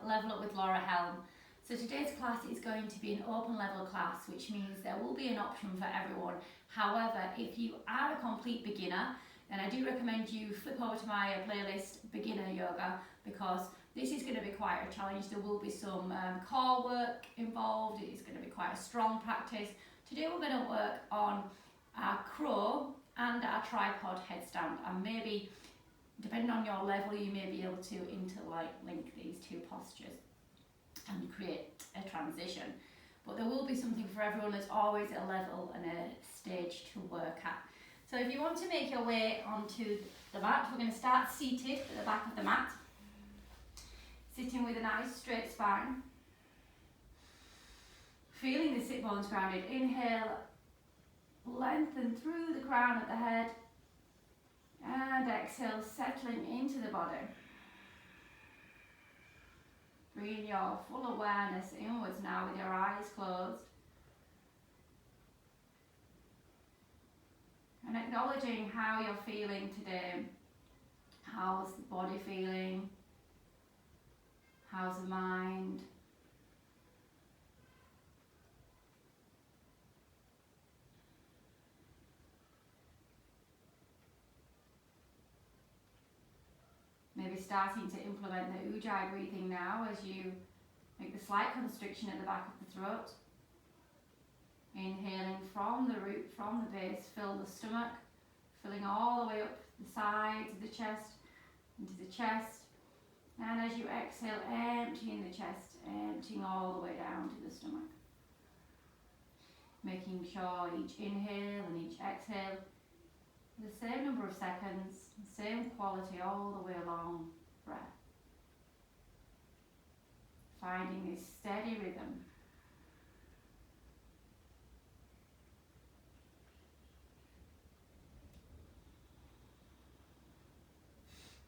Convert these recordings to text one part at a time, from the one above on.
Level Up with Laura Helm. So today's class is going to be an open level class, which means there will be an option for everyone. However, if you are a complete beginner, then I do recommend you flip over to my playlist Beginner Yoga, because this is going to be quite a challenge. There will be some core work involved. It's going to be quite a strong practice. Today we're going to work on our crow and our tripod headstand, and maybe depending on your level you may be able to interlink these two postures and create a transition. But there will be something for everyone. There's always a level and a stage to work at. So if you want to make your way onto the mat, we're going to start seated at the back of the mat, sitting with a nice straight spine, feeling the sit bones grounded. Inhale, lengthen through the crown of the head, and exhale, settling into the body. Bring your full awareness inwards now with your eyes closed. And acknowledging how you're feeling today. How's the body feeling? How's the mind? Maybe starting to implement the Ujjayi breathing now as you make the slight constriction at the back of the throat. Inhaling from the root, from the base, fill the stomach, filling all the way up the sides of the chest, into the chest. And as you exhale, emptying the chest, emptying all the way down to the stomach. Making sure each inhale and each exhale, the same number of seconds, the same quality all the way along breath. Finding this steady rhythm.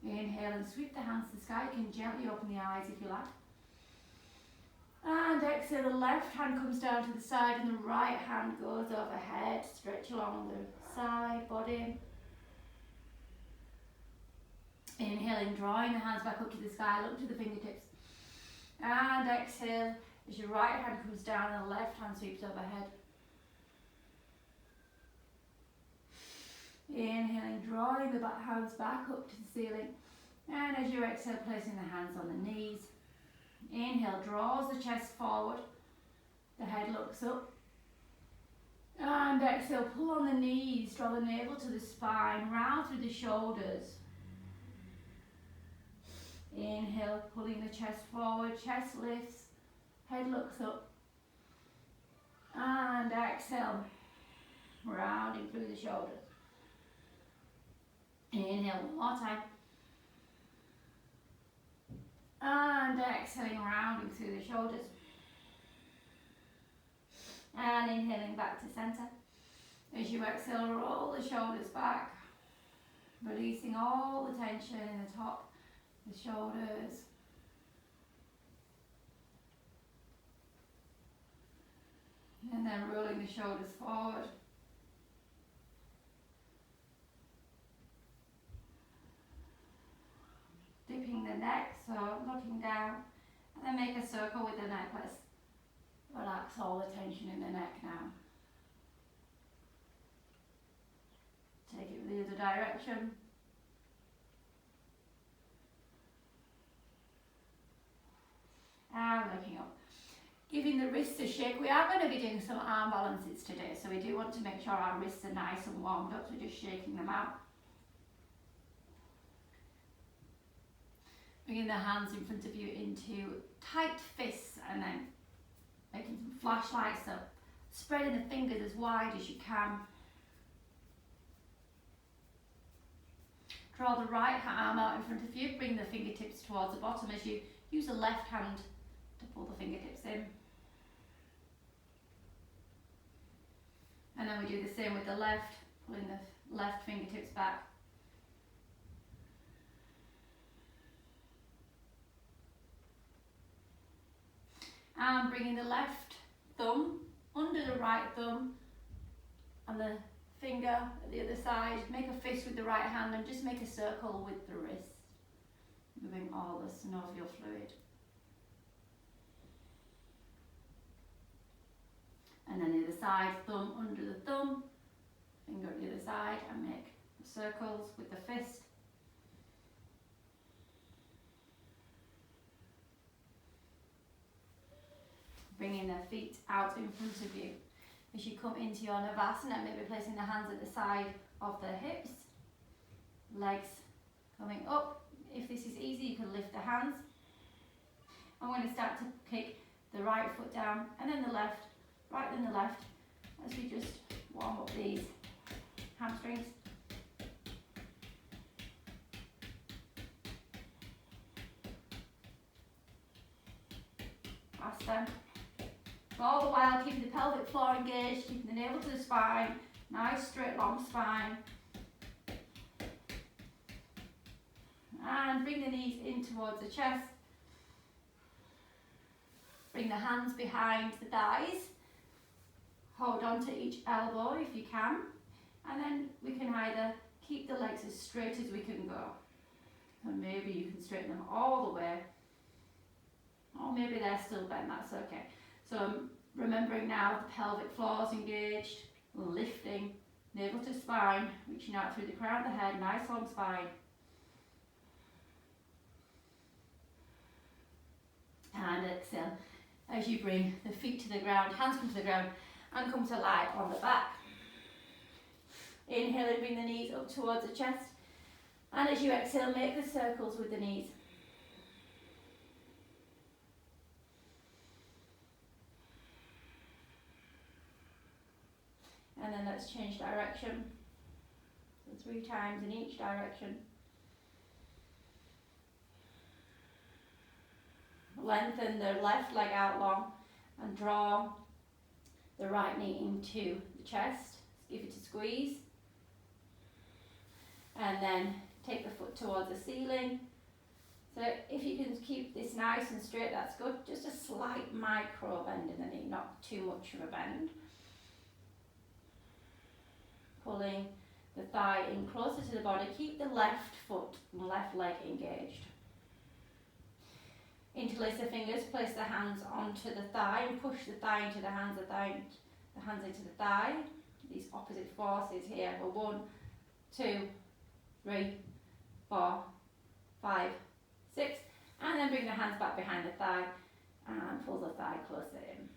Inhale and sweep the hands to the sky. You can gently open the eyes if you like. And exhale, the left hand comes down to the side and the right hand goes overhead. Stretch along the side, body. Inhaling, drawing the hands back up to the sky, look to the fingertips. And exhale, as your right hand comes down and the left hand sweeps overhead. Inhaling, drawing the back hands back up to the ceiling. And as you exhale, placing the hands on the knees. Inhale, draws the chest forward. The head looks up. And exhale, pull on the knees, draw the navel to the spine, round through the shoulders. Inhale, pulling the chest forward, chest lifts, head looks up. And exhale, rounding through the shoulders. Inhale one more time. And exhaling, rounding through the shoulders. And inhaling back to center. As you exhale, roll the shoulders back, releasing all the tension in the top, the shoulders. And then rolling the shoulders forward. Dipping the neck, so looking down, and then make a circle with the necklace. Relax all the tension in the neck now. Take it the other direction. And looking up. Giving the wrists a shake. We are going to be doing some arm balances today, so we do want to make sure our wrists are nice and warmed up, so just shaking them out. Bringing the hands in front of you into tight fists and then making some flashlights up. Spreading the fingers as wide as you can. Draw the right arm out in front of you. Bring the fingertips towards the bottom as you use the left hand to pull the fingertips in. And then we do the same with the left, pulling the left fingertips back. And bringing the left thumb under the right thumb and the finger at the other side. Make a fist with the right hand and just make a circle with the wrist. Moving all the synovial fluid. And then the other side, thumb under the thumb, finger at the other side, and make circles with the fist. Bringing the feet out in front of you. As you come into your Navasana, maybe placing the hands at the side of the hips, legs coming up. If this is easy, you can lift the hands. I'm going to start to kick the right foot down and then the left, right then the left, as we just warm up these hamstrings. Faster. All the while keeping the pelvic floor engaged, keeping the navel to the spine, nice straight long spine. And bring the knees in towards the chest. Bring the hands behind the thighs. Hold on to each elbow if you can. And then we can either keep the legs as straight as we can go. And maybe you can straighten them all the way. Or maybe they're still bent, that's okay. So I'm remembering now the pelvic floor is engaged, lifting, navel to spine, reaching out through the crown of the head, nice long spine. And exhale as you bring the feet to the ground, hands come to the ground and come to lie on the back. Inhale and bring the knees up towards the chest. And as you exhale, make the circles with the knees. And then let's change direction. So 3 times in each direction. Lengthen the left leg out long and draw the right knee into the chest. Give it a squeeze. And then take the foot towards the ceiling. So if you can keep this nice and straight, that's good. Just a slight micro bend in the knee, not too much of a bend. Pulling the thigh in closer to the body. Keep the left foot and left leg engaged. Interlace the fingers, place the hands onto the thigh and push the thigh into the hands, the hands into the thigh. These opposite forces here. 1, 2, 3, 4, 5, 6. And then bring the hands back behind the thigh and pull the thigh closer in.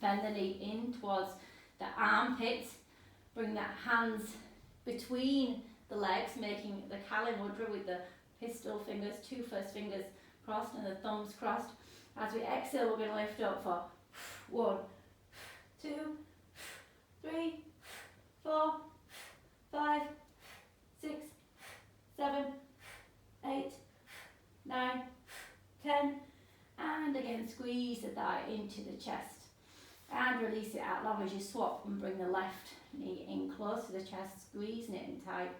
Bend the knee in towards the armpits. Bring the hands between the legs, making the Kali Mudra with the pistol fingers, 2 first fingers crossed and the thumbs crossed. As we exhale, we're going to lift up for 1, 2, 3, 4, 5, 6, 7, 8, 9, 10. And again, squeeze the thigh into the chest. And release it out long as you swap and bring the left knee in close to the chest, squeezing it in tight.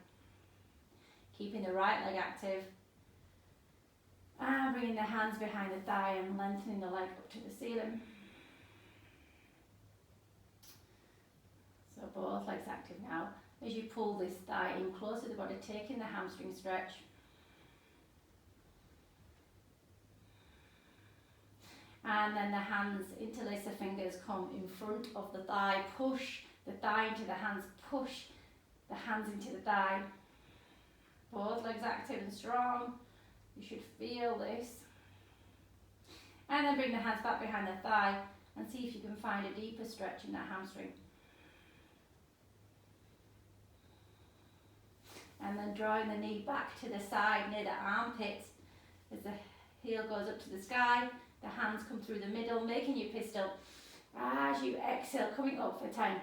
Keeping the right leg active. And bringing the hands behind the thigh and lengthening the leg up to the ceiling. So both legs active now. As you pull this thigh in close to the body, taking the hamstring stretch. And then the hands, interlace the fingers, come in front of the thigh, push the thigh into the hands, push the hands into the thigh. Both legs active and strong. You should feel this. And then bring the hands back behind the thigh and see if you can find a deeper stretch in that hamstring. And then drawing the knee back to the side near the armpits as the heel goes up to the sky. The hands come through the middle, making your pistol. As you exhale, coming up for 10.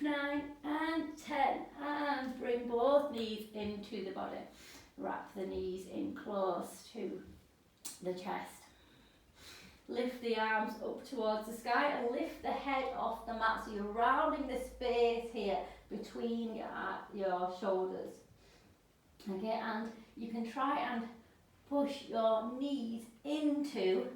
9 and 10. And bring both knees into the body. Wrap the knees in close to the chest. Lift the arms up towards the sky and lift the head off the mat. So you're rounding the space here between your shoulders. Okay, and you can try and push your knees into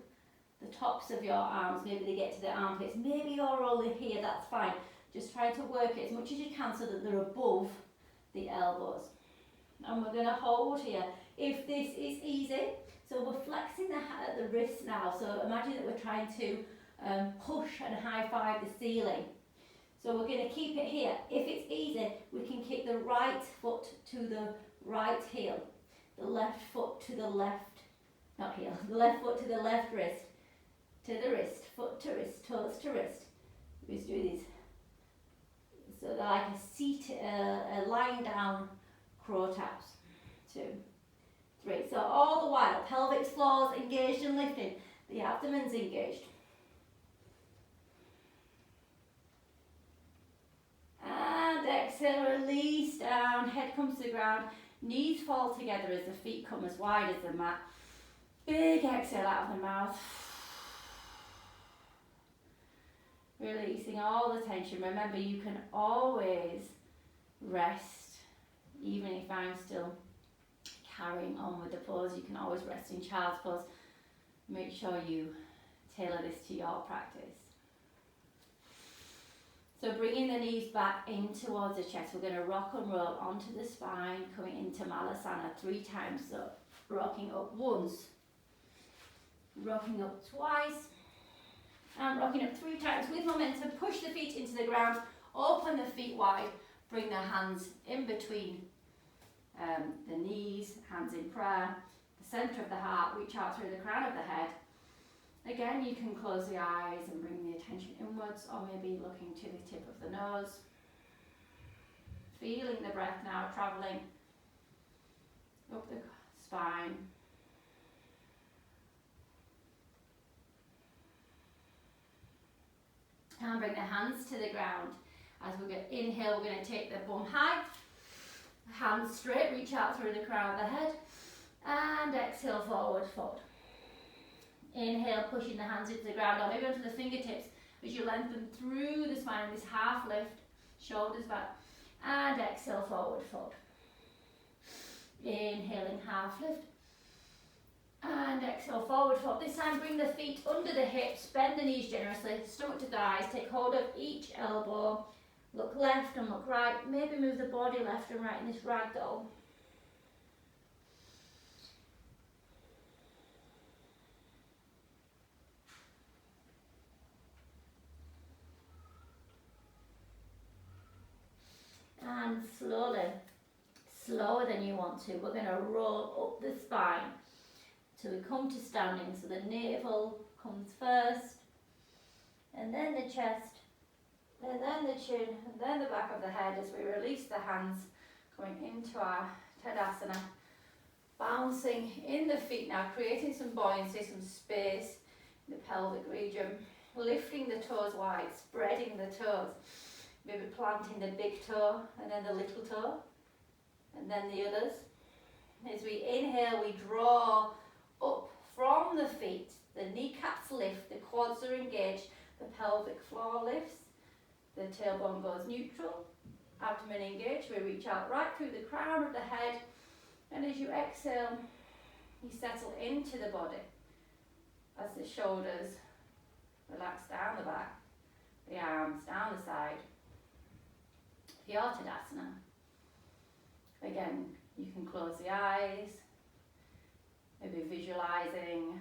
the tops of your arms. Maybe they get to the armpits. Maybe you're only here, that's fine. Just try to work it as much as you can so that they're above the elbows. And we're going to hold here. If this is easy, so we're flexing the wrist now. So imagine that we're trying to push and high-five the ceiling. So we're going to keep it here. If it's easy, we can kick the right foot to the right heel, the left foot to the left, not heel, the left foot to the left wrist, to the wrist, foot to wrist, toes to wrist. We just do these. So they're like a seat, a lying down crow taps. 2, 3. So all the while, pelvic floor's engaged and lifted, the abdomen's engaged. And exhale, release down, head comes to the ground, knees fall together as the feet come as wide as the mat. Big exhale out of the mouth. Releasing all the tension. Remember, you can always rest, even if I'm still carrying on with the pose. You can always rest in child's pose. Make sure you tailor this to your practice. So bringing the knees back in towards the chest, we're going to rock and roll onto the spine, coming into Malasana 3 times. So rocking up once, rocking up twice, and rocking up 3 times with momentum. Push the feet into the ground, open the feet wide, bring the hands in between the knees, hands in prayer, the centre of the heart, reach out through the crown of the head. Again, you can close the eyes and bring the attention inwards, or maybe looking to the tip of the nose. Feeling the breath now travelling up the spine. And bring the hands to the ground. As we inhale, we're going to take the bum high. Hands straight, reach out through the crown of the head. And exhale, forward fold. Inhale, pushing the hands into the ground, or maybe onto the fingertips as you lengthen through the spine, this half lift, shoulders back. And exhale, forward fold. Inhaling, half lift. And exhale, forward fold. This time, bring the feet under the hips, bend the knees generously, stomach to thighs, take hold of each elbow. Look left and look right. Maybe move the body left and right in this ragdoll. And slowly, slower than you want to, we're going to roll up the spine till we come to standing. So the navel comes first, and then the chest, and then the chin, and then the back of the head as we release the hands, going into our Tadasana. Bouncing in the feet now, creating some buoyancy, some space in the pelvic region. Lifting the toes wide, spreading the toes. Maybe planting the big toe and then the little toe and then the others. As we inhale, we draw up from the feet. The kneecaps lift, the quads are engaged, the pelvic floor lifts, the tailbone goes neutral, abdomen engaged. We reach out right through the crown of the head, and as you exhale, you settle into the body as the shoulders relax down the back, the arms down the side. Your Tadasana. Again, you can close the eyes, maybe visualizing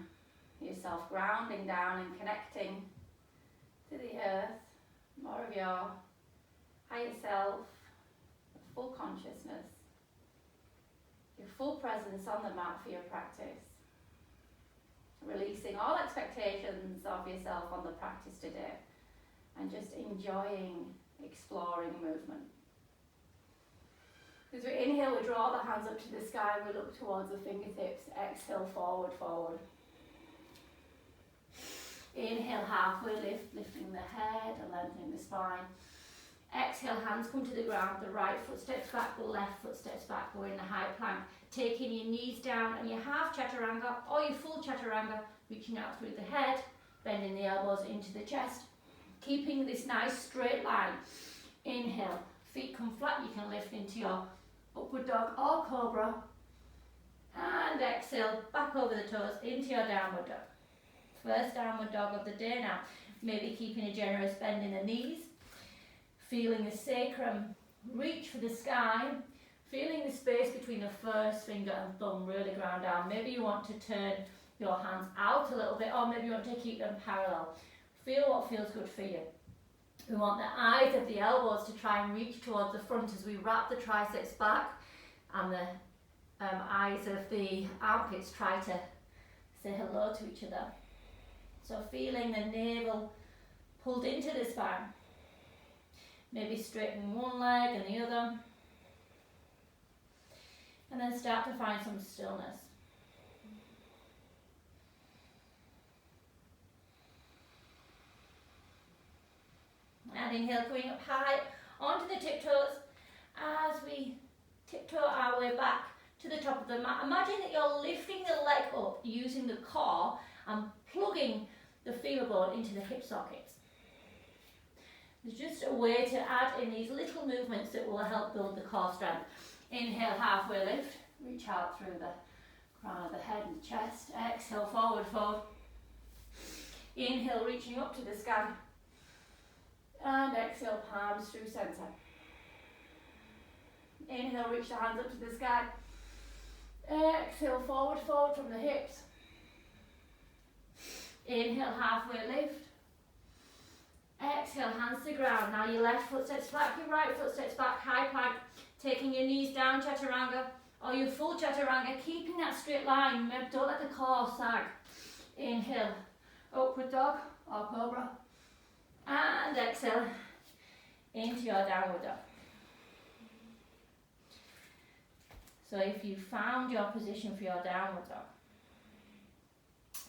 yourself grounding down and connecting to the earth, more of your higher self, full consciousness, your full presence on the mat for your practice. Releasing all expectations of yourself on the practice today and just enjoying exploring movement. As we inhale, we draw the hands up to the sky, we look towards the fingertips, exhale, forward, forward. Inhale, halfway lift, lifting the head and lengthening the spine. Exhale, hands come to the ground, the right foot steps back, the left foot steps back, we're in the high plank. Taking your knees down and your half chaturanga or your full chaturanga, reaching out through the head, bending the elbows into the chest. Keeping this nice straight line. Inhale, feet come flat, you can lift into your upward dog or cobra. And exhale, back over the toes into your downward dog. First downward dog of the day now. Maybe keeping a generous bend in the knees. Feeling the sacrum reach for the sky. Feeling the space between the first finger and thumb really ground down. Maybe you want to turn your hands out a little bit, or maybe you want to keep them parallel. Feel what feels good for you. We want the eyes of the elbows to try and reach towards the front as we wrap the triceps back, and the eyes of the armpits try to say hello to each other. So feeling the navel pulled into the spine. Maybe straighten one leg and the other. And then start to find some stillness. And inhale, coming up high onto the tiptoes as we tiptoe our way back to the top of the mat. Imagine that you're lifting the leg up using the core and plugging the femur bone into the hip sockets. It's just a way to add in these little movements that will help build the core strength. Inhale, halfway lift, reach out through the crown of the head and chest. Exhale, forward fold. Inhale, reaching up to the sky. And exhale, palms through center. Inhale, reach the hands up to the sky. Exhale, forward fold from the hips. Inhale, halfway lift. Exhale, hands to ground. Now your left foot steps back, your right foot steps back, high plank. Taking your knees down, chaturanga, or your full chaturanga, keeping that straight line. Don't let the core sag. Inhale, upward dog or cobra. And exhale into your downward dog. So if you found your position for your downward dog,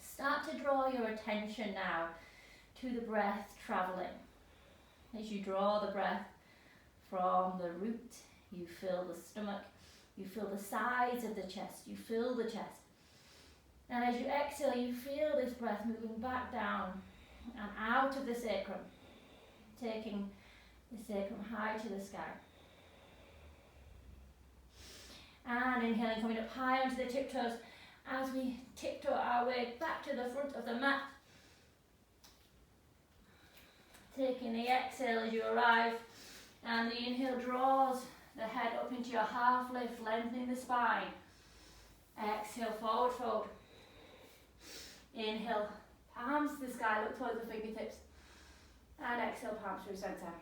start to draw your attention now to the breath traveling. As you draw the breath from the root, you feel the stomach, you feel the sides of the chest, you feel the chest. And as you exhale, you feel this breath moving back down and out of the sacrum, taking the sacrum high to the sky. And inhaling, coming up high onto the tiptoes as we tiptoe our way back to the front of the mat. Taking the exhale as you arrive, and the inhale draws the head up into your half lift, lengthening the spine. Exhale, forward fold. Inhale, palms to the sky, look towards the fingertips. And exhale, palms through center.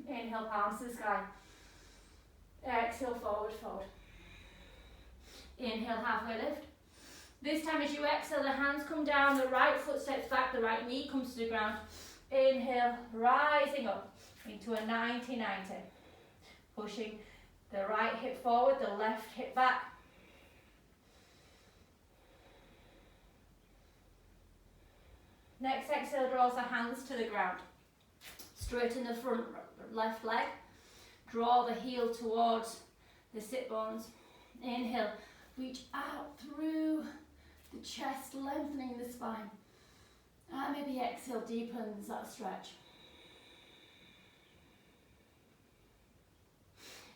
Inhale, palms to the sky. Exhale, forward fold. Inhale, halfway lift. This time as you exhale, the hands come down, the right foot steps back, the right knee comes to the ground. Inhale, rising up into a 90-90. Pushing the right hip forward, the left hip back. Next exhale draws the hands to the ground. Straighten the front left leg. Draw the heel towards the sit bones. Inhale, reach out through the chest, lengthening the spine. And maybe exhale, deepens that stretch.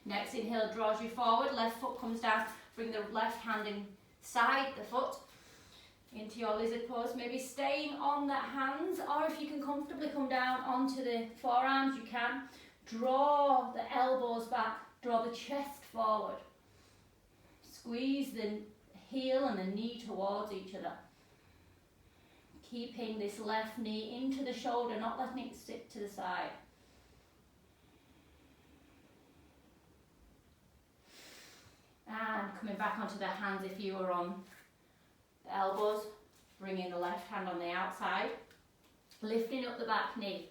Next inhale draws you forward, left foot comes down, bring the left hand inside the foot into your lizard pose, maybe staying on that hands, or if you can comfortably come down onto the forearms, you can. Draw the elbows back, draw the chest forward. Squeeze the heel and the knee towards each other. Keeping this left knee into the shoulder, not letting it sit to the side. And coming back onto the hands if you were on the elbows, bringing the left hand on the outside, lifting up the back knee.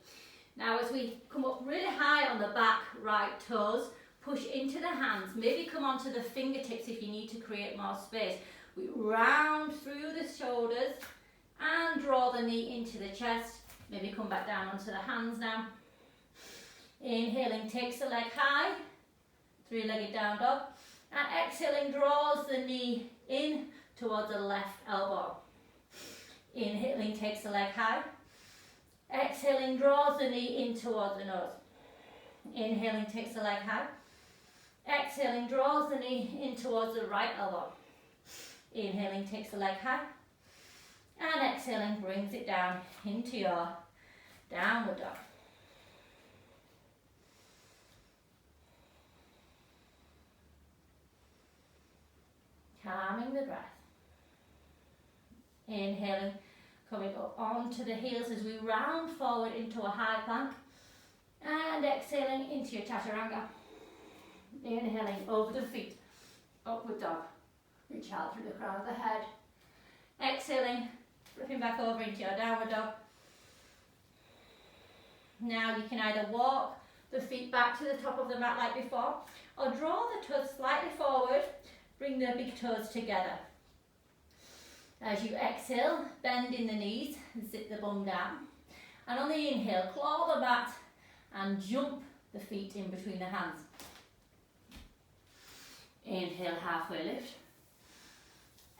Now as we come up really high on the back right toes, push into the hands, maybe come onto the fingertips if you need to create more space. We round through the shoulders and draw the knee into the chest, maybe come back down onto the hands now. Inhaling takes the leg high, three-legged down dog. And exhaling draws the knee in towards the left elbow. Inhaling takes the leg high. Exhaling draws the knee in towards the nose. Inhaling takes the leg high. Exhaling draws the knee in towards the right elbow. Inhaling takes the leg high. And exhaling brings it down into your downward dog. calming the breath. Inhaling, coming up onto the heels as we round forward into a high plank. And exhaling into your chaturanga. Inhaling over the feet, upward dog. Reach out through the crown of the head. Exhaling, flipping back over into your downward dog. Now you can either walk the feet back to the top of the mat like before, or draw the toes slightly forward, bring the big toes together. As you exhale, bend in the knees and sit the bum down. And on the inhale, claw the mat and jump the feet in between the hands. Inhale, halfway lift.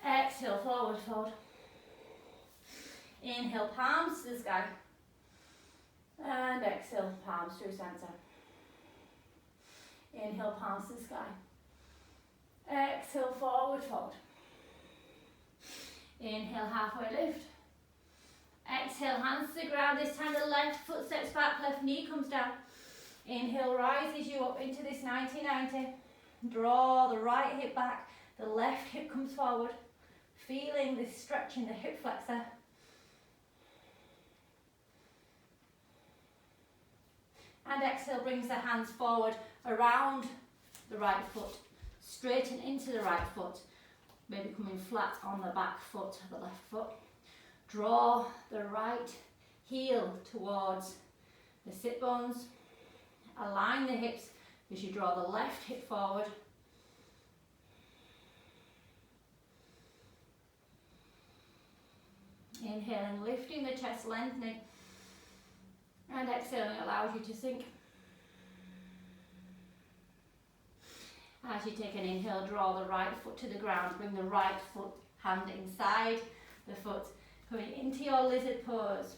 Exhale, forward fold. Inhale, palms to the sky. And exhale, palms through center. Inhale, palms to the sky. Exhale, forward fold. Inhale, halfway lift. Exhale, hands to the ground. This time the left foot steps back, left knee comes down. Inhale, rises you up into this 90-90. Draw the right hip back, the left hip comes forward. Feeling this stretch in the hip flexor. And exhale, brings the hands forward around the right foot. Straighten into the right foot. Maybe coming flat on the back foot, the left foot. Draw the right heel towards the sit bones. Align the hips as you draw the left hip forward. Inhaling, lifting the chest, lengthening. And exhaling allows you to sink. As you take an inhale, draw the right foot to the ground. Bring the right foot hand inside the foot. Coming into your lizard pose.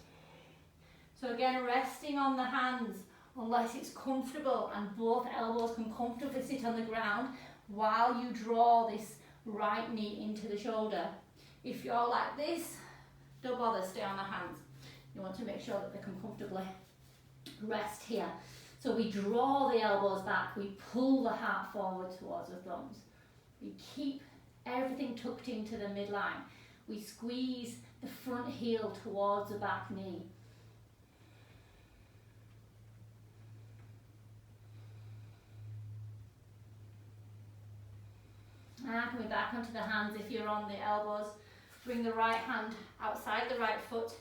So again, resting on the hands unless it's comfortable and both elbows can comfortably sit on the ground while you draw this right knee into the shoulder. If you're like this, don't bother, stay on the hands. You want to make sure that they can comfortably rest here. So we draw the elbows back, we pull the heart forward towards the thumbs. We keep everything tucked into the midline. We squeeze the front heel towards the back knee. And coming back onto the hands if you're on the elbows. Bring the right hand outside the right foot.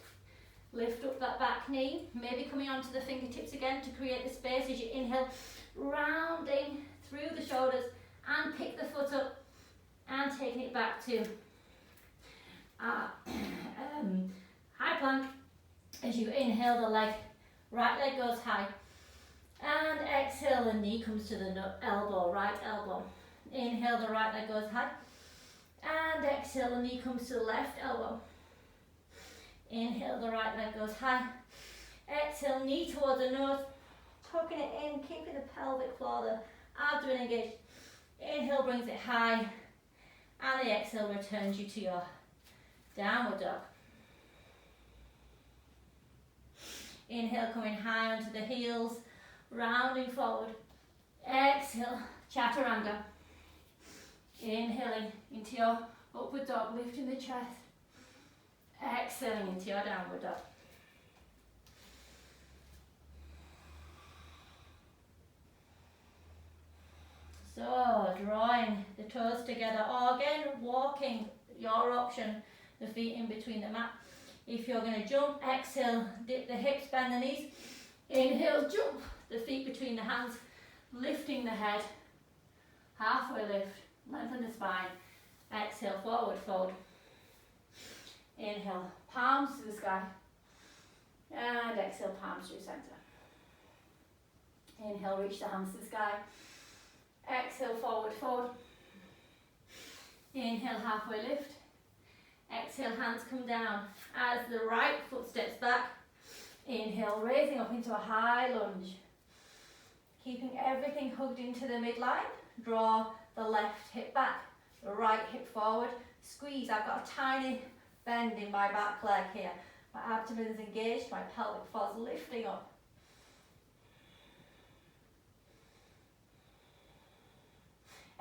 Lift up that back knee, maybe coming onto the fingertips again to create the space as you inhale, rounding through the shoulders and pick the foot up and taking it back to high plank. As you inhale, the right leg goes high and exhale, the knee comes to the elbow, right elbow. Inhale, the right leg goes high and exhale, the knee comes to the left elbow. Inhale, the right leg goes high. Exhale, knee towards the nose, tucking it in, keeping the pelvic floor, the abdomen engaged. Inhale brings it high, and the exhale returns you to your downward dog. Inhale, coming high onto the heels, rounding forward. Exhale, chaturanga. Inhaling into your upward dog, lifting the chest. Exhaling into your downward dog. So, drawing the toes together, or again, walking, your option, the feet in between the mat. If you're going to jump, exhale, dip the hips, bend the knees. Inhale, jump, the feet between the hands, lifting the head, halfway lift, lengthen the spine. Exhale, forward fold. Inhale, palms to the sky. And exhale, palms through center. Inhale, reach the hands to the sky. Exhale, forward fold. Inhale, halfway lift. Exhale, hands come down as the right foot steps back. Inhale, raising up into a high lunge. Keeping everything hugged into the midline. Draw the left hip back, the right hip forward. Squeeze. I've got a tiny bend in my back leg here. My abdomen is engaged, my pelvic floor is lifting up.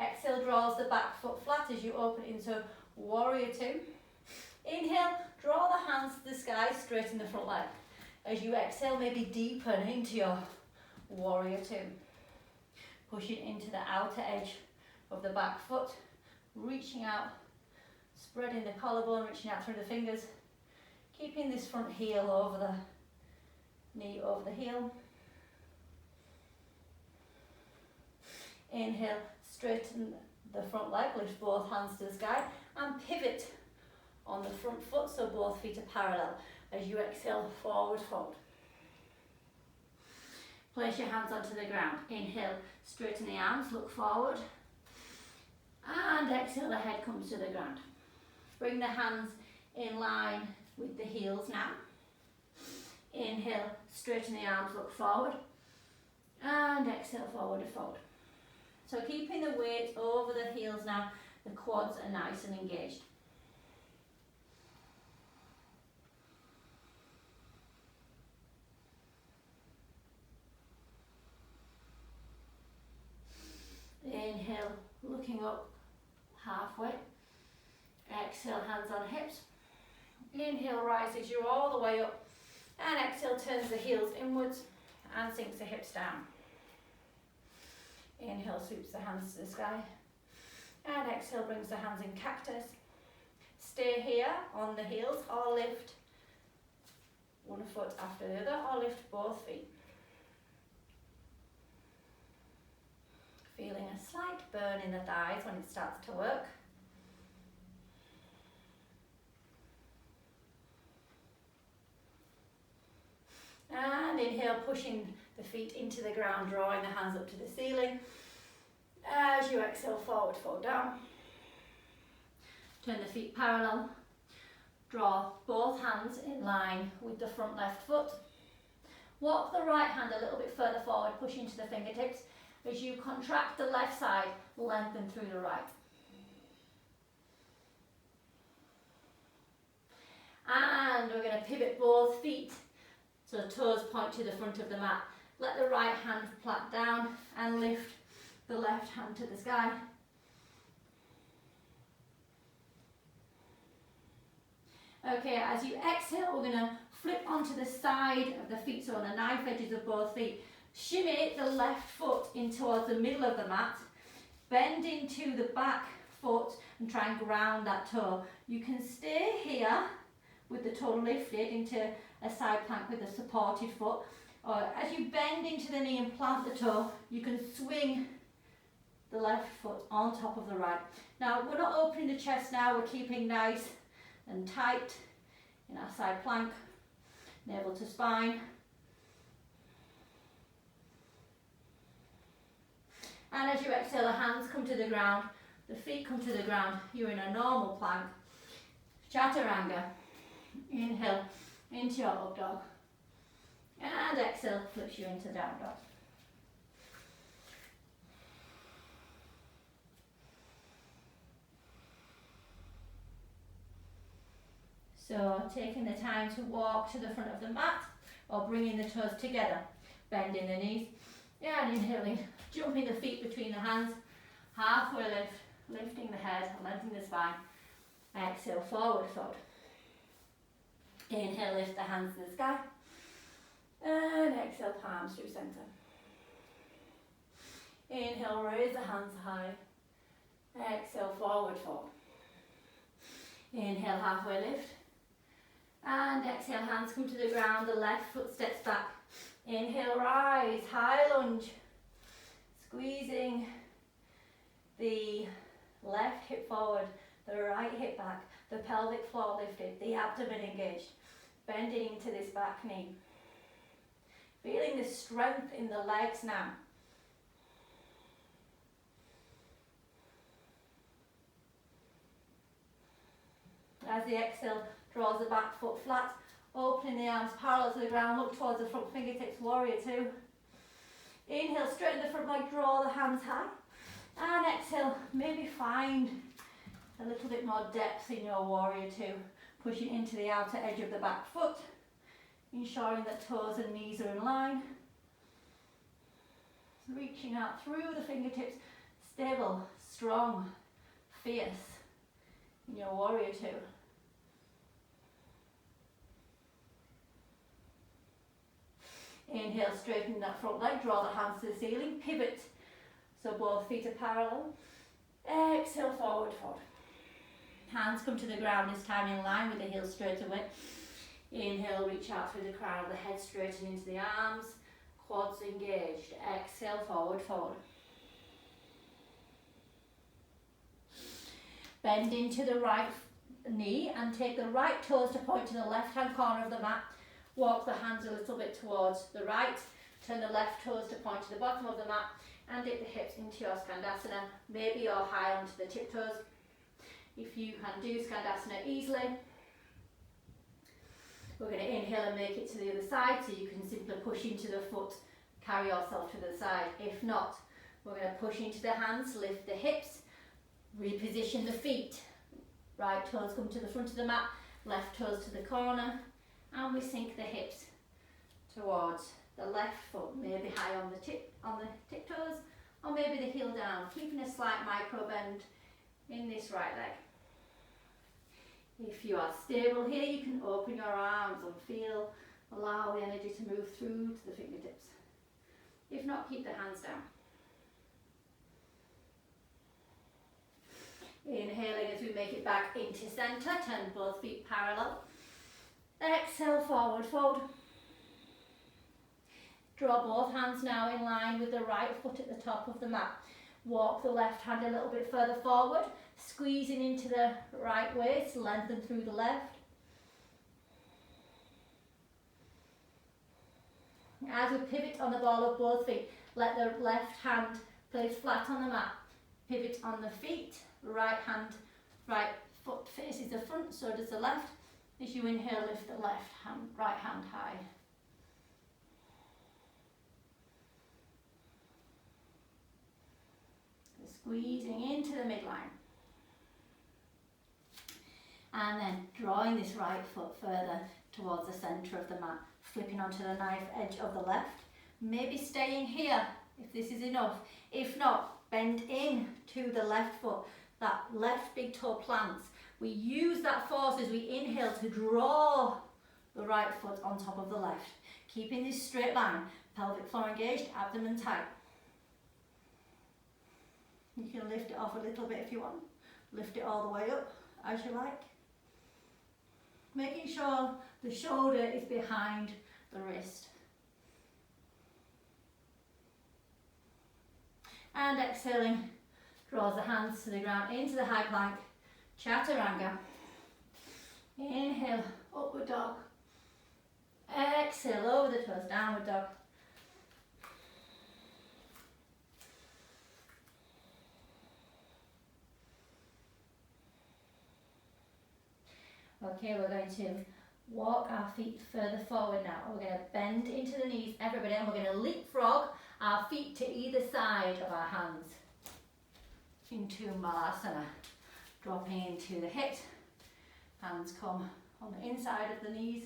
Exhale, draws the back foot flat as you open into warrior two. Inhale, draw the hands to the sky, straighten the front leg. As you exhale, maybe deepen into your warrior two. Pushing into the outer edge of the back foot, reaching out, spreading the collarbone, reaching out through the fingers, keeping this front heel over the knee, over the heel. Inhale, straighten the front leg, lift both hands to the sky and pivot on the front foot so both feet are parallel. As you exhale, forward fold. Place your hands onto the ground. Inhale, straighten the arms, look forward. And exhale, the head comes to the ground. Bring the hands in line with the heels now. Inhale, straighten the arms, look forward. And exhale, forward fold. So keeping the weight over the heels now, the quads are nice and engaged. Inhale, looking up halfway. Exhale, hands on hips. Inhale, rises you all the way up. And exhale, turns the heels inwards and sinks the hips down. Inhale, sweeps the hands to the sky. And exhale, brings the hands in cactus. Stay here on the heels or lift one foot after the other or lift both feet. Feeling a slight burn in the thighs when it starts to work. And inhale, pushing the feet into the ground, drawing the hands up to the ceiling. As you exhale, forward fold down. Turn the feet parallel. Draw both hands in line with the front left foot. Walk the right hand a little bit further forward, push into the fingertips. As you contract the left side, lengthen through the right. And we're going to pivot both feet so toes point to the front of the mat. Let the right hand flat down and lift the left hand to the sky. Okay, as you exhale, we're going to flip onto the side of the feet, so on the knife edges of both feet. Shimmy the left foot in towards the middle of the mat. Bend into the back foot and try and ground that toe. You can stay here with the toe lifted into a side plank with a supported foot. Or as you bend into the knee and plant the toe, you can swing the left foot on top of the right. Now, we're not opening the chest now, we're keeping nice and tight in our side plank, navel to spine. And as you exhale, the hands come to the ground, the feet come to the ground, you're in a normal plank. Chaturanga. Inhale into your up dog. And exhale, flips you into down dog. So taking the time to walk to the front of the mat or bringing the toes together, bending the knees. And inhaling, jumping the feet between the hands, halfway lift, lifting the head, lengthening the spine. Exhale, forward fold. Inhale, lift the hands to the sky. And exhale, palms through center. Inhale, raise the hands high. Exhale, forward fold. Inhale, halfway lift. And exhale, hands come to the ground, the left foot steps back. Inhale, rise, high lunge. Squeezing the left hip forward, the right hip back, the pelvic floor lifted, the abdomen engaged. Bending into this back knee. Feeling the strength in the legs now. As the exhale draws the back foot flat, opening the arms parallel to the ground, look towards the front fingertips, warrior two. Inhale, straighten the front leg, draw the hands high. And exhale, maybe find a little bit more depth in your warrior two. Pushing into the outer edge of the back foot, ensuring that toes and knees are in line. Reaching out through the fingertips, stable, strong, fierce in your warrior two. Inhale, straighten that front leg, draw the hands to the ceiling, pivot so both feet are parallel. Exhale, forward fold. Hands come to the ground this time in line with the heels straight away. Inhale, reach out through the crown of the head, straighten into the arms, quads engaged. Exhale, forward fold. Bend into the right knee and take the right toes to point to the left hand corner of the mat. Walk the hands a little bit towards the right. Turn the left toes to point to the bottom of the mat and dip the hips into your Skandasana. Maybe you're high onto the tiptoes. If you can do Skandasana easily, we're going to inhale and make it to the other side, so you can simply push into the foot, carry yourself to the side. If not, we're going to push into the hands, lift the hips, reposition the feet. Right toes come to the front of the mat, left toes to the corner, and we sink the hips towards the left foot, maybe high on the tiptoes, or maybe the heel down, keeping a slight micro bend in this right leg. If you are stable here, you can open your arms and allow the energy to move through to the fingertips. If not, keep the hands down. Inhaling as we make it back into center, turn both feet parallel. Exhale, forward fold. Draw both hands now in line with the right foot at the top of the mat. Walk the left hand a little bit further forward, squeezing into the right waist, lengthen through the left. As we pivot on the ball of both feet, let the left hand place flat on the mat. Pivot on the feet, right foot faces the front, so does the left. As you inhale, lift the right hand high. Squeezing into the midline. And then drawing this right foot further towards the centre of the mat, flipping onto the knife edge of the left. Maybe staying here if this is enough. If not, bend in to the left foot. That left big toe plants. We use that force as we inhale to draw the right foot on top of the left. Keeping this straight line, pelvic floor engaged, abdomen tight. You can lift it off a little bit if you want. Lift it all the way up as you like. Making sure the shoulder is behind the wrist. And exhaling, draws the hands to the ground into the high plank, chaturanga. Inhale, upward dog. Exhale, over the toes, downward dog. Okay, we're going to walk our feet further forward now. We're going to bend into the knees, everybody, and we're going to leapfrog our feet to either side of our hands into Malasana. Dropping into the hips, hands come on the inside of the knees.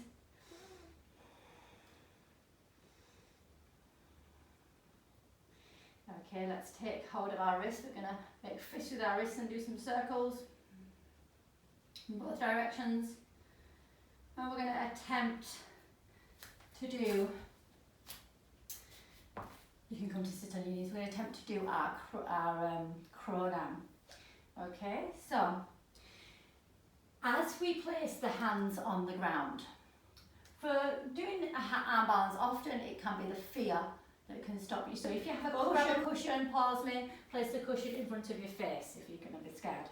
Okay, let's take hold of our wrists. We're going to make fists with our wrists and do some circles in both directions. And we're going to attempt to do, you can come to sit on your knees, we're going to attempt to do our crow now. Okay, so as we place the hands on the ground, for doing arm balance, often it can be the fear that can stop you. So if you have a cushion, pause me, place the cushion in front of your face if you're going to be scared.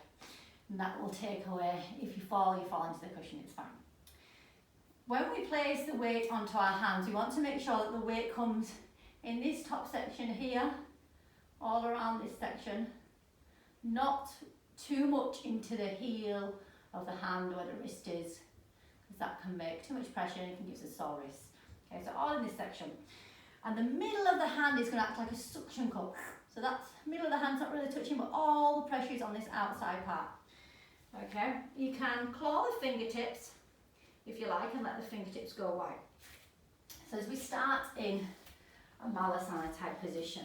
And that will take away, if you fall into the cushion, it's fine. When we place the weight onto our hands, we want to make sure that the weight comes in this top section here, all around this section, not too much into the heel of the hand where the wrist is, because that can make too much pressure and it can give us a sore wrist. Okay, so all in this section. And the middle of the hand is going to act like a suction cup. So that's middle of the hand's not really touching, but all the pressure is on this outside part. Okay, you can claw the fingertips if you like and let the fingertips go wide. So as we start in a Malasana type position,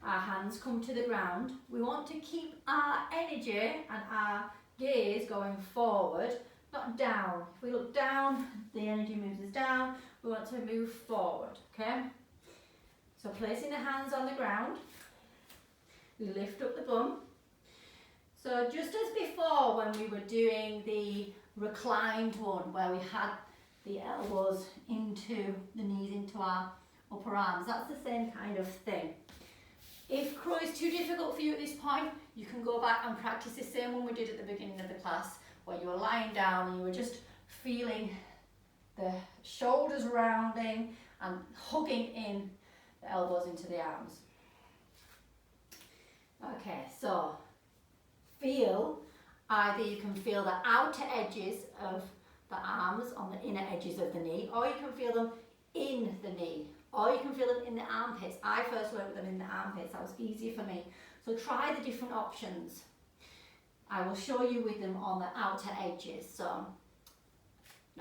our hands come to the ground. We want to keep our energy and our gaze going forward, not down. If we look down, the energy moves us down. We want to move forward, okay? So placing the hands on the ground, we lift up the bum. So just as before when we were doing the reclined one, where we had the elbows into the knees, into our upper arms, that's the same kind of thing. If crow is too difficult for you at this point, you can go back and practice the same one we did at the beginning of the class, where you were lying down and you were just feeling the shoulders rounding and hugging in the elbows into the arms. Okay, so feel, either you can feel the outer edges of the arms on the inner edges of the knee, or you can feel them in the knee, or you can feel them in the armpits. I first worked with them in the armpits, that was easier for me. So try the different options. I will show you with them on the outer edges. So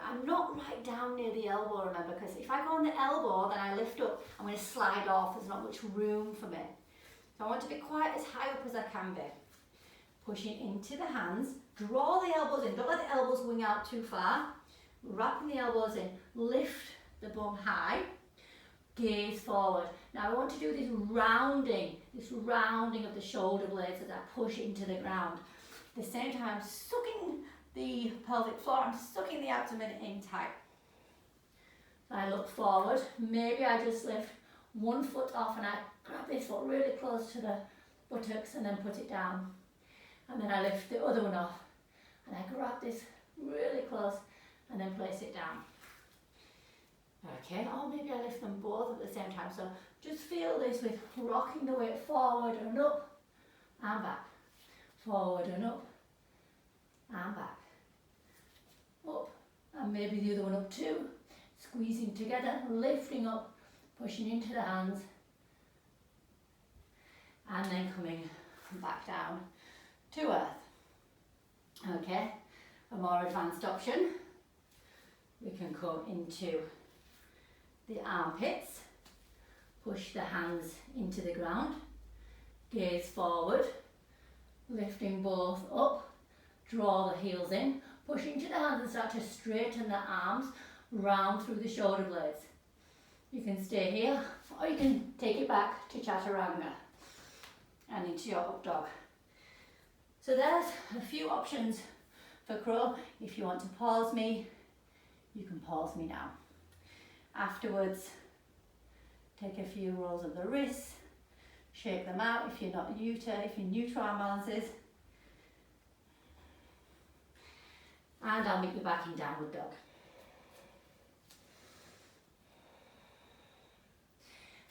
I'm not right down near the elbow, remember, because if I go on the elbow, then I lift up, I'm going to slide off, there's not much room for me. So I want to be quite as high up as I can be. Pushing into the hands, draw the elbows in, don't let the elbows wing out too far. Wrapping the elbows in, lift the bum high, gaze forward. Now I want to do this rounding of the shoulder blades as I push into the ground. At the same time, I'm sucking the pelvic floor, I'm sucking the abdomen in tight. So I look forward, maybe I just lift one foot off and I grab this foot really close to the buttocks and then put it down. And then I lift the other one off and I grab this really close and then place it down. Okay, or maybe I lift them both at the same time. So just feel this with rocking the weight forward and up and back. Forward and up and back. Up and maybe the other one up too. Squeezing together, lifting up, pushing into the hands and then coming back down to earth. Okay, a more advanced option. We can go into the armpits, push the hands into the ground, gaze forward, lifting both up, draw the heels in, push into the hands and start to straighten the arms round through the shoulder blades. You can stay here or you can take it back to chaturanga and into your up dog. So there's a few options for crow. If you want to pause me, you can pause me now. Afterwards, take a few rolls of the wrists, shake them out if you're new to arm balances. And I'll meet you back in downward dog.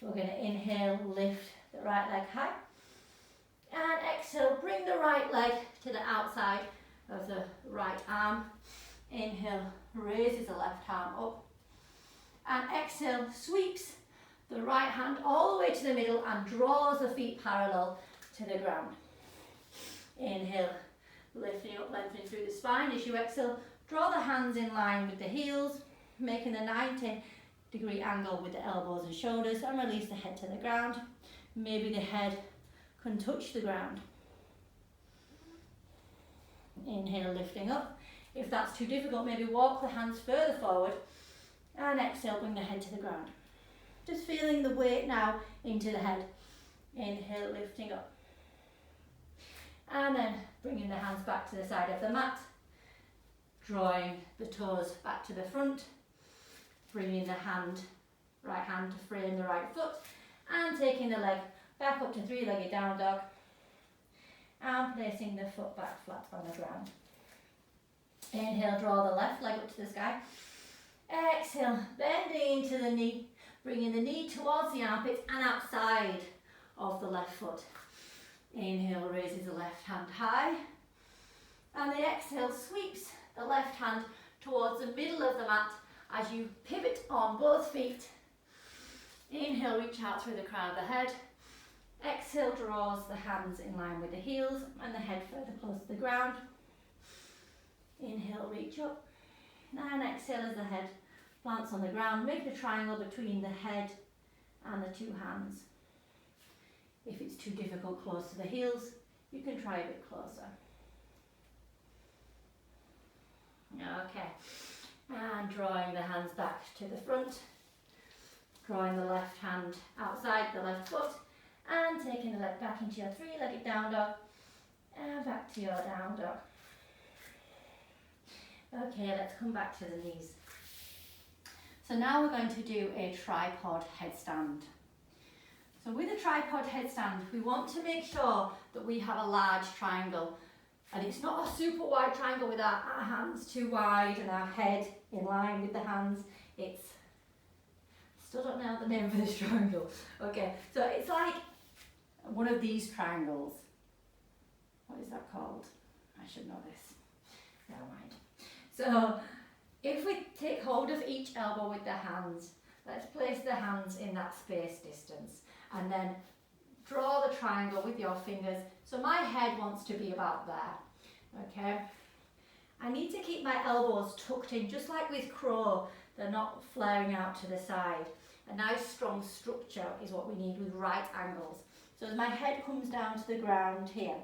We're going to inhale, lift the right leg high. And exhale, bring the right leg to the outside of the right arm. Inhale, raises the left arm up. And exhale, sweeps the right hand all the way to the middle and draws the feet parallel to the ground. Inhale, lifting up, lengthening through the spine. As you exhale, draw the hands in line with the heels, making a 90-degree angle with the elbows and shoulders, and release the head to the ground. Maybe the head can touch the ground. Inhale, lifting up. If that's too difficult, maybe walk the hands further forward. And exhale, bring the head to the ground. Just feeling the weight now into the head. Inhale, lifting up. And then bringing the hands back to the side of the mat. Drawing the toes back to the front. Bringing the right hand to frame the right foot. And taking the leg back up to three-legged down dog. And placing the foot back flat on the ground. Inhale, draw the left leg up to the sky. Exhale, bending into the knee, bringing the knee towards the armpits and outside of the left foot. Inhale, raises the left hand high. And the exhale sweeps the left hand towards the middle of the mat as you pivot on both feet. Inhale, reach out through the crown of the head. Exhale, draws the hands in line with the heels and the head further close to the ground. Inhale, reach up. And exhale as the head plants on the ground. Make a triangle between the head and the two hands. If it's too difficult close to the heels, you can try a bit closer. Okay, and drawing the hands back to the front, drawing the left hand outside the left foot, and taking the leg back into your three-legged down dog, and back to your down dog. Okay, let's come back to the knees. So now we're going to do a tripod headstand. So with a tripod headstand, we want to make sure that we have a large triangle. And it's not a super wide triangle with our hands too wide and our head in line with the hands. It's, still don't know the name for this triangle. Okay, so it's like one of these triangles. What is that called? I should know this. Never mind. So if we take hold of each elbow with the hands, let's place the hands in that space distance and then draw the triangle with your fingers. So my head wants to be about there, okay? I need to keep my elbows tucked in, just like with crow, they're not flaring out to the side. A nice strong structure is what we need with right angles. So as my head comes down to the ground here,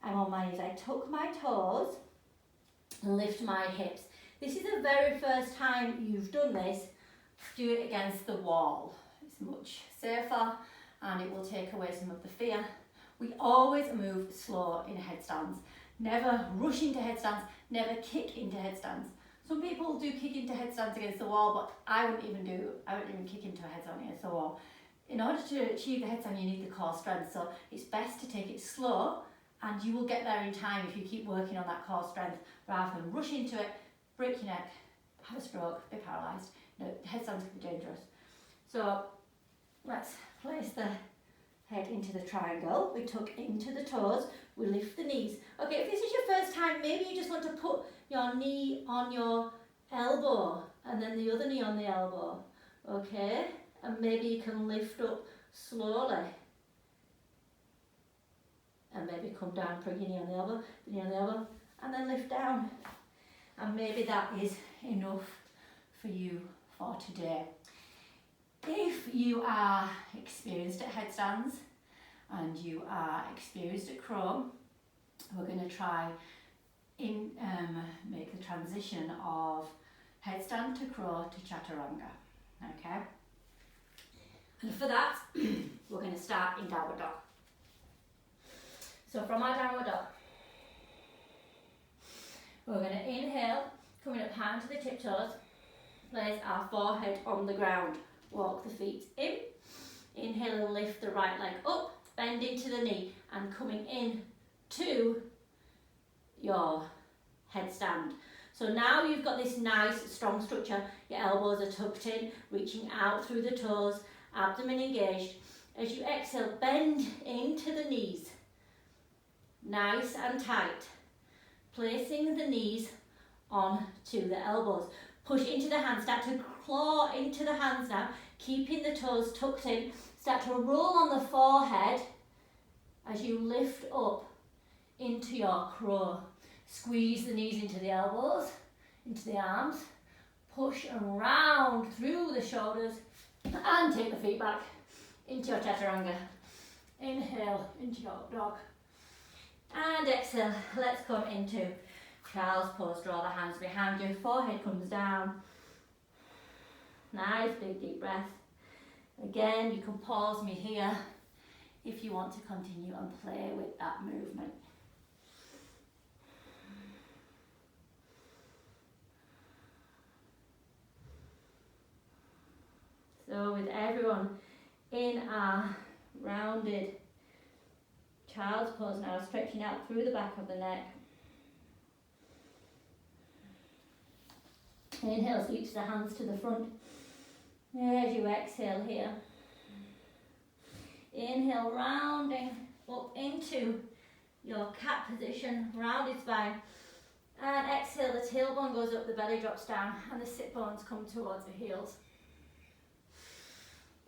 I'm on my knees, I tuck my toes and lift my hips. This is the very first time you've done this, do it against the wall. It's much safer and it will take away some of the fear. We always move slow in headstands. Never rush into headstands, never kick into headstands. Some people do kick into headstands against the wall, but I wouldn't even kick into a headstand against the wall. In order to achieve the headstand, you need the core strength, so it's best to take it slow, and you will get there in time if you keep working on that core strength rather than rush into it, break your neck, have a stroke, be paralysed. No, headstands can be dangerous. So let's place the head into the triangle, we tuck into the toes, we lift the knees. Okay, if this is your first time, maybe you just want to put your knee on your elbow and then the other knee on the elbow, okay? And maybe you can lift up slowly. And maybe come down, put your knee on the elbow, the knee on the elbow, and then lift down. And maybe that is enough for you for today. If you are experienced at headstands and you are experienced at crow, we're going to try make the transition of headstand to crow to chaturanga. Okay? And for that, we're going to start in downward dog. So from our downward dog, we're going to inhale, coming up hand to the tiptoes, place our forehead on the ground. Walk the feet in, inhale and lift the right leg up, bend into the knee and coming in to your headstand. So now you've got this nice strong structure, your elbows are tucked in, reaching out through the toes, abdomen engaged. As you exhale, bend into the knees, nice and tight, placing the knees onto the elbows. Push into the hands, start to claw into the hands now, keeping the toes tucked in. Start to roll on the forehead as you lift up into your crow. Squeeze the knees into the elbows, into the arms. Push and round through the shoulders and take the feet back into your chaturanga. Inhale into your dog. And exhale, let's come into child's pose. Draw the hands behind you, forehead comes down. Nice big deep breath. Again, you can pause me here if you want to continue and play with that movement. So with everyone in our rounded child's pose now, stretching out through the back of the neck. Inhale, sweeps the hands to the front. As you exhale here. Inhale, rounding up into your cat position, rounded spine. And exhale, the tailbone goes up, the belly drops down, and the sit bones come towards the heels.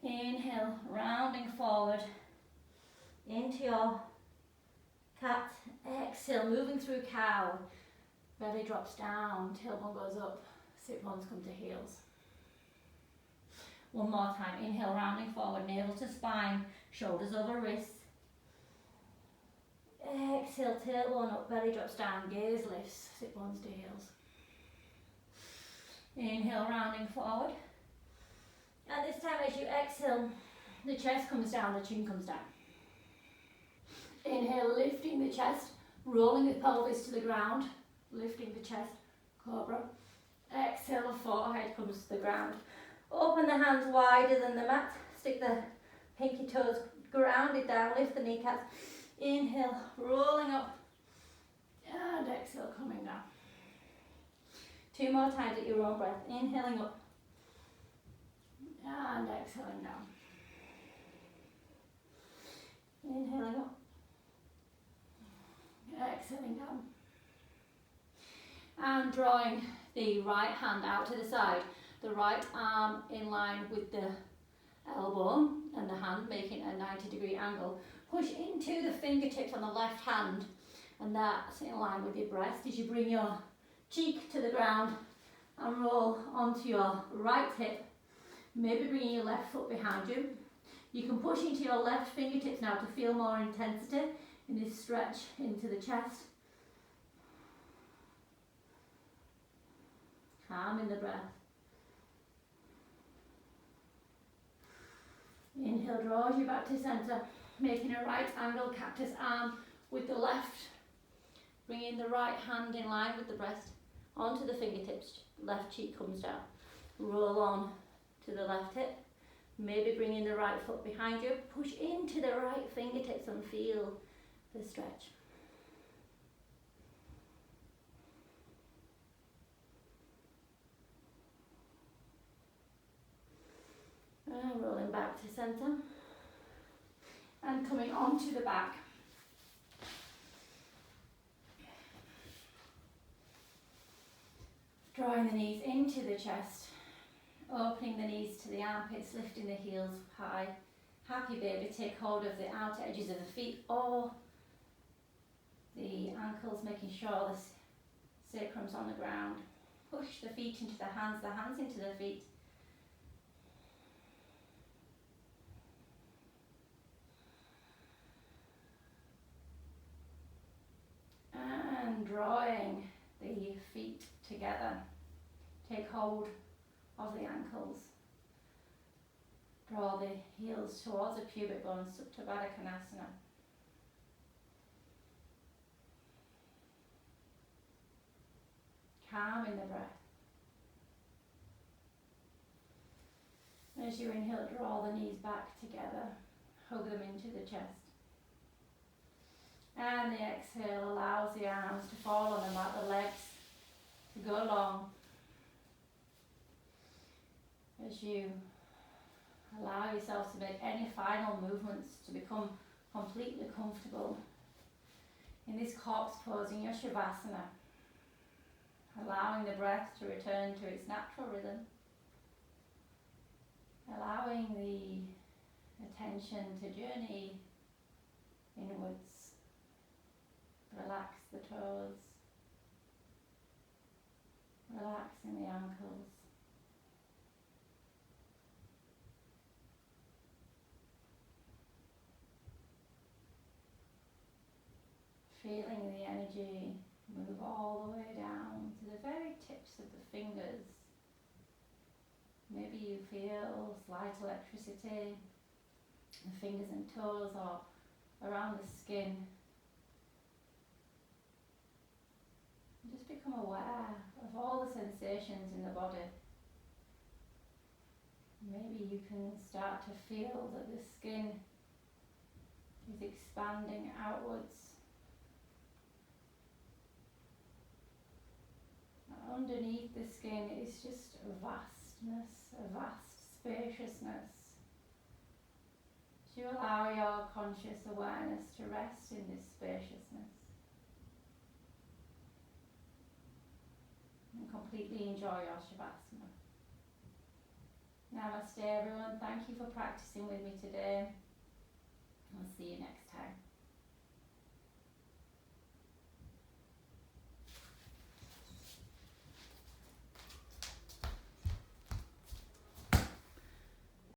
Inhale, rounding forward into your cat. Exhale, moving through cow. Belly drops down, tailbone goes up, sit bones come to heels. One more time. Inhale, rounding forward, navel to spine, shoulders over wrists. Exhale, tailbone up, belly drops down, gaze lifts, sit bones to heels. Inhale, rounding forward. And this time as you exhale, the chest comes down, the chin comes down. Inhale, lifting the chest, rolling the pelvis to the ground, lifting the chest, cobra. Exhale, the forehead comes to the ground. Open the hands wider than the mat, stick the pinky toes grounded down, lift the kneecaps. Inhale, rolling up, and exhale, coming down. 2 more times at your own breath. Inhaling up, and exhaling down. Inhaling up, exhaling down. And drawing the right hand out to the side. The right arm in line with the elbow and the hand making a 90-degree angle. Push into the fingertips on the left hand, and that's in line with your breast as you bring your cheek to the ground and roll onto your right hip, maybe bringing your left foot behind you. You can push into your left fingertips now to feel more intensity in this stretch into the chest. Calm in the breath. Inhale draws you back to centre, making a right angle cactus arm with the left, bringing the right hand in line with the breast onto the fingertips, left cheek comes down. Roll on to the left hip, maybe bringing the right foot behind you, push into the right fingertips and feel the stretch. And rolling back to centre and coming onto the back. Drawing the knees into the chest, opening the knees to the armpits, lifting the heels high. Happy baby, take hold of the outer edges of the feet or the ankles, making sure the sacrum's on the ground. Push the feet into the hands into the feet. And drawing the feet together. Take hold of the ankles. Draw the heels towards the pubic bone, Supta Baddha Konasana. Calm in the breath. As you inhale, draw the knees back together. Hug them into the chest. And the exhale allows the arms to fall on the mat, the legs to go long. As you allow yourself to make any final movements to become completely comfortable in this corpse pose in your Shavasana, allowing the breath to return to its natural rhythm, allowing the attention to journey inwards. Relax the toes, relaxing the ankles. Feeling the energy move all the way down to the very tips of the fingers. Maybe you feel slight electricity in the fingers and toes or around the skin. Just become aware of all the sensations in the body. Maybe you can start to feel that the skin is expanding outwards. And underneath the skin is just a vastness, a vast spaciousness. So you allow your conscious awareness to rest in this spaciousness. And completely enjoy your Shavasana. Namaste everyone, thank you for practicing with me today. I'll see you next time.